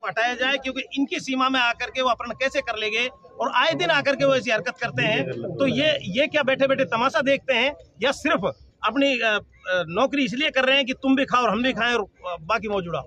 हटाया जाए, क्योंकि इनकी सीमा में आकर के वो अपहरण कैसे कर लेंगे और आए दिन आकर के वो ऐसी हरकत करते हैं। तो ये क्या बैठे बैठे तमाशा देखते हैं या सिर्फ अपनी नौकरी इसलिए कर रहे हैं कि तुम भी खाओ और हम भी खाएं और बाकी मौज उड़ाओ।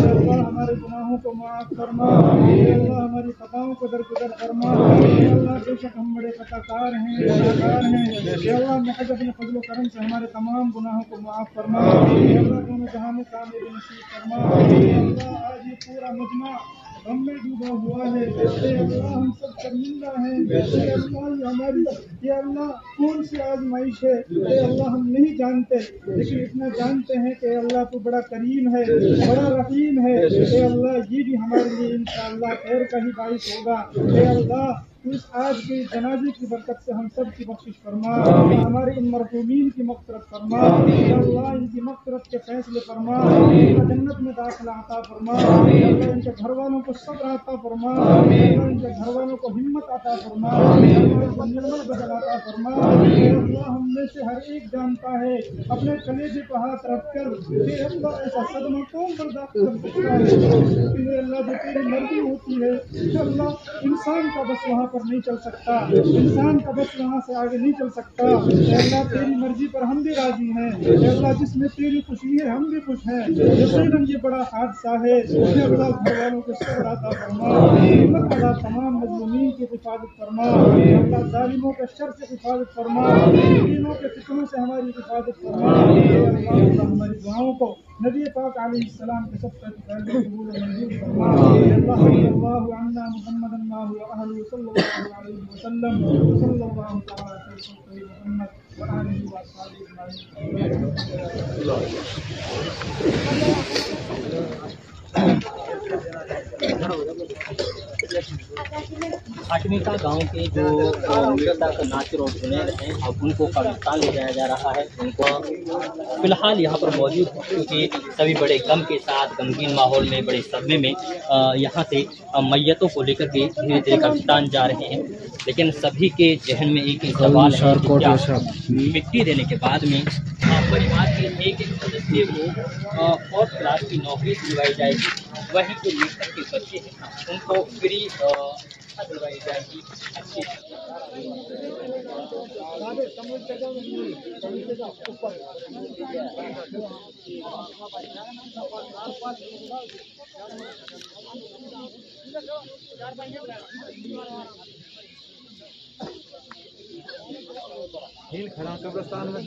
या अल्लाह हमारे गुनाहों को माफ फरमा, या अल्लाह हमारी खताओं को दरगुजर फरमा। या अल्लाह बेशक हम बड़े खताकार हैं, गुनाहगार हैं। या अल्लाह महज अपने फजल करम से हमारे तमाम गुनाहों को माफ फरमा। या अल्लाह दोनों जहां में कामयाबी नसीब फरमा। या अल्लाह आज ये पूरा मजमा गम में डूबा हुआ है। या अल्लाह हम सब शर्मिंदा हैं। या अल्लाह हमारी या अल्लाह कौन सी आजमाइश है या अल्लाह हम नहीं जानते, लेकिन इतना जानते हैं कि अल्लाह तो बड़ा करीम है, बड़ा रहीम है। या अल्लाह ये भी हमारे लिए इंशाअल्लाह खैर का ही बाइस होगा। या अल्लाह इस आज के जनाजे की बरकत से हम सब की बख्शिश फरमा, हमारे इन मरहूमीन की मग़फ़िरत फरमा। या अल्लाह इनकी मग़फ़िरत के फैसले फरमा, इनका जन्नत में दाखिला अता फरमा। या अल्लाह इनके घर वालों को सब्र अता फरमा। या अल्लाह इनके घर वालों को हिम्मत अता फरमा। या अल्लाह इनको निर्मल बदल अता फरमा। या अल्लाह हम में से हर एक जानता है अपने कलेजे पर हाथ रखकर कि अल्लाह ऐसा सदमा कौन बर्दाश्त कर सकता है। कि अल्लाह जो तेरी मर्जी होती है अल्लाह इंसान का बस वहाँ पर नहीं चल सकता, इंसान का बस वहाँ से आगे नहीं चल सकता। अल्लाह तेरी मर्जी पर हम भी राजी हैं। अल्लाह जिसमें तेरी खुशी है हम भी खुश हैं। यकीनन ये बड़ा हादसा है। अल्लाह घर वालों को सब्र अता फरमा, हिम्मत अता तमाम मज़लूमीन की हिफाजत फरमा। अल्लाह जालिमों के शर से हिफाजत फरमा, मुश्किलों के फितनों से हमारी हिफाजत फरमा। अल्लाह हमारी दुआओं को नबी पाक अलैहिस्सलाम के सबसे पहले कबूल मंजूर फरमा। अल्लाह अन्ना मुहम्मदन व अहलु सल्लल्लाहु अलैहि वसल्लम सल्लल्लाहु तआला अलैहि मुहम्मद व आलिहि व अस्हाबिहि खाटमीका गांव के जो मृतक नासिर और जुनैद हैं, अब उनको कब्रिस्तान ले जाया जा रहा है। उनको फिलहाल यहाँ पर मौजूद, क्योंकि सभी बड़े गम के साथ गमगीन माहौल में, बड़े सदमे में यहाँ से मैयतों को लेकर के धीरे धीरे कब्रिस्तान जा रहे हैं। लेकिन सभी के जहन में एक ही सवाल है कि क्या मिट्टी देने के बाद में परिवार के एक एक सदस्य को फोर्थ क्लास की नौकरी दिलवाई जाएगी, वहीं जो मृतक के बच्चे हैं उनको फ्री दिलवाई जाएगी। खड़ा कब्रिस्तान में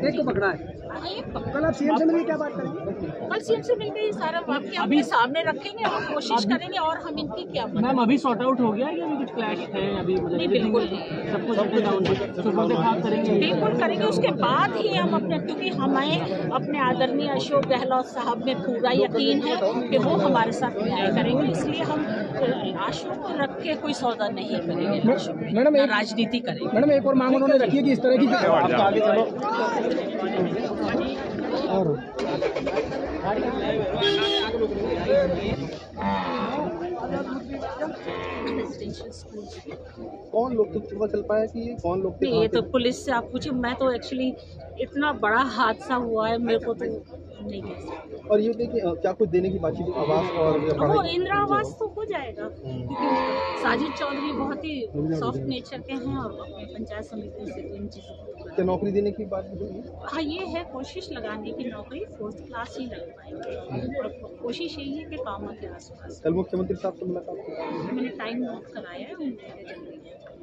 को पकड़ा है। कल आप सीएम से मिलकर क्या बात करेंगे? कल सीएम से मिलकर ये सारा वाकया अभी सामने रखेंगे और कोशिश करेंगे और हम इनकी क्या मैम अभी सॉर्ट आउट हो गया या अभी कुछ क्लैश है? अभी नहीं, बिल्कुल बिल्कुल करेंगे। उसके बाद ही हम अपने, क्योंकि हमें अपने आदरणीय अशोक गहलोत साहब में पूरा यकीन है कि वो हमारे साथ न्याय करेंगे, इसलिए हम आशु को रख के कोई सौदा नहीं करेंगे। मैडम राजनीति करेंगे। मैडम एक और मांग उन्होंने रखी है कि इस तरह की आगे चलो और कौन लोग तो पता चल पाया कि ये कौन लोग थे? ये तो पुलिस से आप पूछिए। मैं तो एक्चुअली इतना बड़ा हादसा हुआ है, मेरे को तो नहीं कह सकती। और ये देखिए क्या कुछ देने की बातचीत आवास और वो इंदिरा आवास तो हो जाएगा, क्योंकि साजिद चौधरी बहुत ही सॉफ्ट नेचर के हैं और अपने पंचायत समिति से तो इन चीज़ों को क्या नौकरी देने की बात हुई? हाँ, ये है कोशिश लगाने की, नौकरी फोर्थ क्लास ही लग पाएंगे और कोशिश यही है कि कामा के आसपास। कल मुख्यमंत्री साहब से मुलाकात मैंने टाइम नोट कराया है, उनके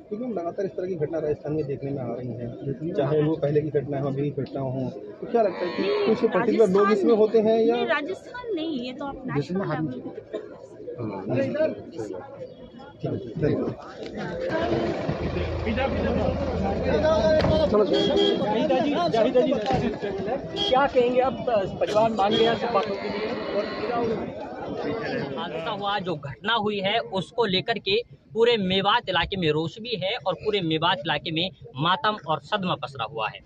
क्योंकि लगातार इस तरह की घटना राजस्थान में देखने में आ रही है, चाहे वो पहले की घटना हो, अभी की घटना हो, तो क्या लगता है कि कुछ पर्टिकुलर लोग इसमें होते हैं या नहीं, राजस्थान नहीं, ये तो आप नेशनल लेवल पे क्या कहेंगे अब, परिवार मान गया सब बातों के लिए? हादसा हुआ, जो घटना हुई है उसको लेकर के पूरे मेवात इलाके में रोष भी है और पूरे मेवात इलाके में मातम और सदमा पसरा हुआ है।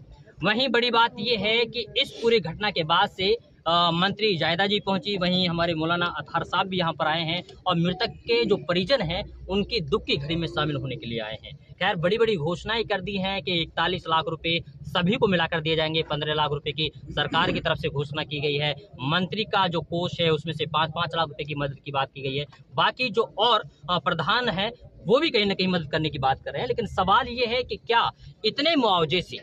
वहीं बड़ी बात यह है कि इस पूरी घटना के बाद से मंत्री जायदा जी पहुंची, वहीं हमारे मौलाना अतहर साहब भी यहां पर आए हैं और मृतक के जो परिजन हैं उनकी दुख की घड़ी में शामिल होने के लिए आए हैं। खैर, बड़ी बड़ी घोषणाएं कर दी हैं कि 41 लाख रुपए सभी को मिलाकर दिए जाएंगे, 15 लाख रुपए की सरकार की तरफ से घोषणा की गई है। मंत्री का जो कोष है उसमें से 5-5 लाख रुपए की मदद की बात की गई है। बाकी जो और प्रधान है वो भी कहीं ना कहीं मदद करने की बात कर रहे हैं। लेकिन सवाल ये है कि क्या इतने मुआवजे से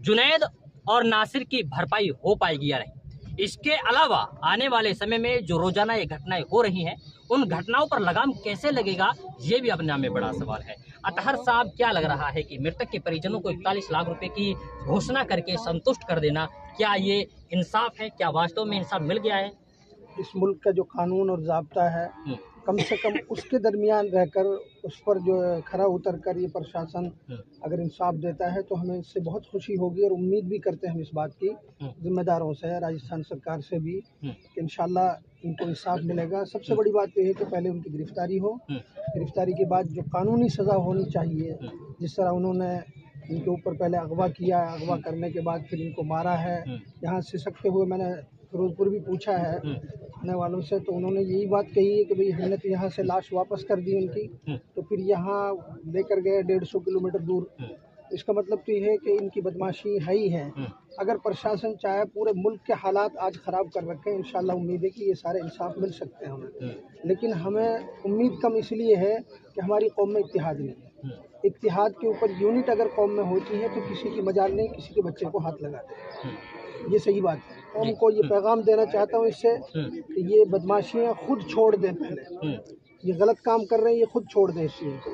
जुनैद और नासिर की भरपाई हो पाएगी या नहीं? इसके अलावा आने वाले समय में जो रोजाना ये घटनाएं हो रही हैं उन घटनाओं पर लगाम कैसे लगेगा, ये भी अपने आप में बड़ा सवाल है। अतहर साहब, क्या लग रहा है कि मृतक के परिजनों को 41 लाख रुपए की घोषणा करके संतुष्ट कर देना, क्या ये इंसाफ है? क्या वास्तव में इंसाफ मिल गया है? इस मुल्क का जो कानून और ज़ाब्ता है, कम से कम उसके दरमियान रहकर उस पर जो खरा उतर कर ये प्रशासन अगर इंसाफ देता है तो हमें इससे बहुत खुशी होगी और उम्मीद भी करते हैं हम इस बात की जिम्मेदारों से, राजस्थान सरकार से भी, कि इंशाल्लाह इनको इंसाफ मिलेगा। सबसे बड़ी बात यह है कि पहले उनकी गिरफ्तारी हो, गिरफ्तारी के बाद जो कानूनी सज़ा होनी चाहिए, जिस तरह उन्होंने इनके ऊपर पहले अगवा किया, अगवा करने के बाद फिर इनको मारा है, यहाँ से सकते हुए मैंने फिरोजपुर भी पूछा है थाने वालों से, तो उन्होंने यही बात कही है कि भाई हमने तो यहाँ से लाश वापस कर दी उनकी, तो फिर यहाँ लेकर गए 150 किलोमीटर दूर। इसका मतलब तो ये है कि इनकी बदमाशी है ही है। अगर प्रशासन चाहे पूरे मुल्क के हालात आज ख़राब कर रखे हैं, इंशाल्लाह उम्मीद है कि ये सारे इंसाफ मिल सकते हैं हमें। लेकिन हमें उम्मीद कम इसलिए है कि हमारी कौम में इत्तेहाद नहीं है। इत्तेहाद के ऊपर यूनिट अगर कौम में होती है तो किसी की मजाल नहीं, किसी के बच्चे को हाथ लगाते हैं। ये सही बात है। कौम को ये पैगाम देना चाहता हूँ इससे कि ये बदमाशियाँ खुद छोड़ दें, पहले ये गलत काम कर रहे हैं, ये खुद छोड़ दें इस चीज़ को।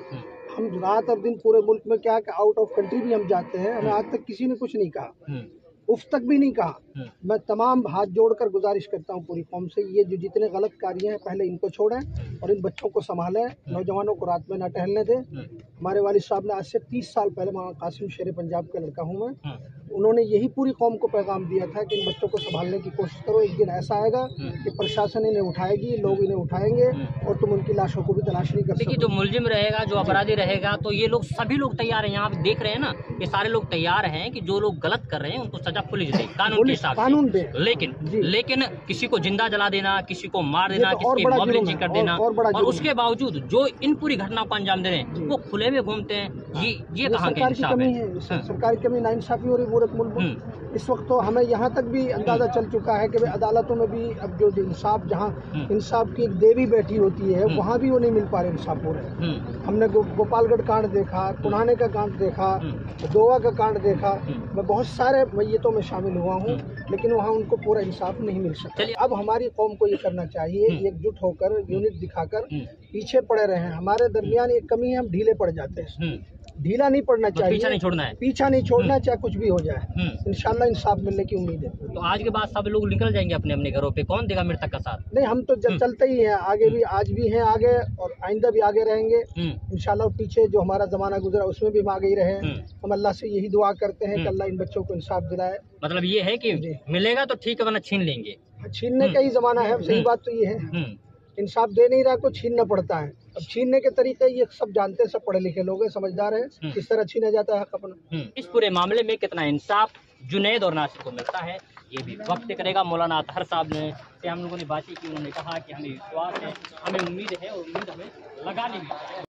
हम रात और दिन पूरे मुल्क में क्या कि आउट ऑफ कंट्री भी हम जाते हैं, हमें आज तक किसी ने कुछ नहीं कहा, उफ तक भी नहीं कहा। मैं तमाम हाथ जोड़कर गुजारिश करता हूँ पूरी कौम से, ये जो जितने गलत कार्य हैं पहले इनको छोड़ें और इन बच्चों को संभालें, नौजवानों को रात में ना टहलने दें। हमारे वालिद साहब ने आज से 30 साल पहले, मौलाना कासिम शेर पंजाब का लड़का हूँ मैं, उन्होंने यही पूरी कौम को पैगाम दिया था कि इन बच्चों को संभालने की कोशिश करो। एक दिन ऐसा आएगा कि प्रशासन इन्हें उठाएगी, लोग इन्हें उठाएंगे और तुम उनकी लाशों को भी तलाश नहीं कर सकते। जो मुलजिम रहेगा, जो अपराधी रहेगा, तो ये लोग सभी लोग तैयार हैं। यहाँ आप देख रहे हैं ना, ये सारे लोग तैयार हैं कि जो लोग गलत कर रहे हैं उनको सजा पुलिस दे, कानून के हिसाब से। लेकिन किसी को जिंदा जला देना, किसी को मार देना, किसी की मॉब लिंचिंग कर देना, और उसके बावजूद जो इन पूरी घटना को अंजाम दे रहे हैं वो खुले में घूमते हैं, ये कहाँ की इंसाफ है? सरकार की कमी, नाइंसाफी हो रही पूरे मुल्क में। इस वक्त तो हमें यहाँ तक भी अंदाजा चल चुका है कि अदालतों में भी अब जो इंसाफ, जहाँ इंसाफ की एक देवी बैठी होती है, वहाँ भी वो नहीं मिल पा रहे इंसाफ हो रहे। हमने गोपालगढ़ कांड देखा, पुराने का कांड देखा, दोवा का कांड देखा, मैं बहुत सारे मैयतों में शामिल हुआ हूँ, लेकिन वहाँ उनको पूरा इंसाफ नहीं मिल सकता। अब हमारी कौम को ये करना चाहिए, एकजुट होकर, यूनिट दिखाकर पीछे पड़े रहे। हमारे दरमियान एक कमी है, हम ढीले पड़ जाते हैं। ढीला नहीं पड़ना चाहिए, पीछा नहीं छोड़ना है, पीछा नहीं छोड़ना, चाहे कुछ भी हो जाए। इंशाल्लाह इंसाफ मिलने की उम्मीद है। तो आज के बाद सब लोग निकल जाएंगे अपने अपने घरों पे, कौन देगा मृतक का साथ? नहीं, हम तो चलते ही हैं आगे भी, आज भी हैं आगे और आइंदा भी आगे रहेंगे इंशाल्लाह। पीछे जो हमारा जमाना गुजरा उसमें भी हम आगे ही रहे। हम अल्लाह से यही दुआ करते हैं कि अल्लाह इन बच्चों को इंसाफ दिलाए। मतलब ये है कि मिलेगा तो ठीक है, वरना छीन लेंगे। छीनने का ही जमाना है, सही बात तो ये है। इंसाफ दे नहीं रहा को छीनना पड़ता है। अब छीनने के तरीके ये सब जानते हैं, सब पढ़े लिखे लोग हैं, समझदार हैं, किस तरह छीना जाता है हक अपना। इस पूरे मामले में कितना इंसाफ जुनैद और नासिर को मिलता है ये भी वक्त करेगा। मौलाना अतहर साहब ने से हम लोगों ने बातें की, उन्होंने कहा कि हमें विश्वास है, हमें उम्मीद है और उम्मीद हमें लगानी भी है।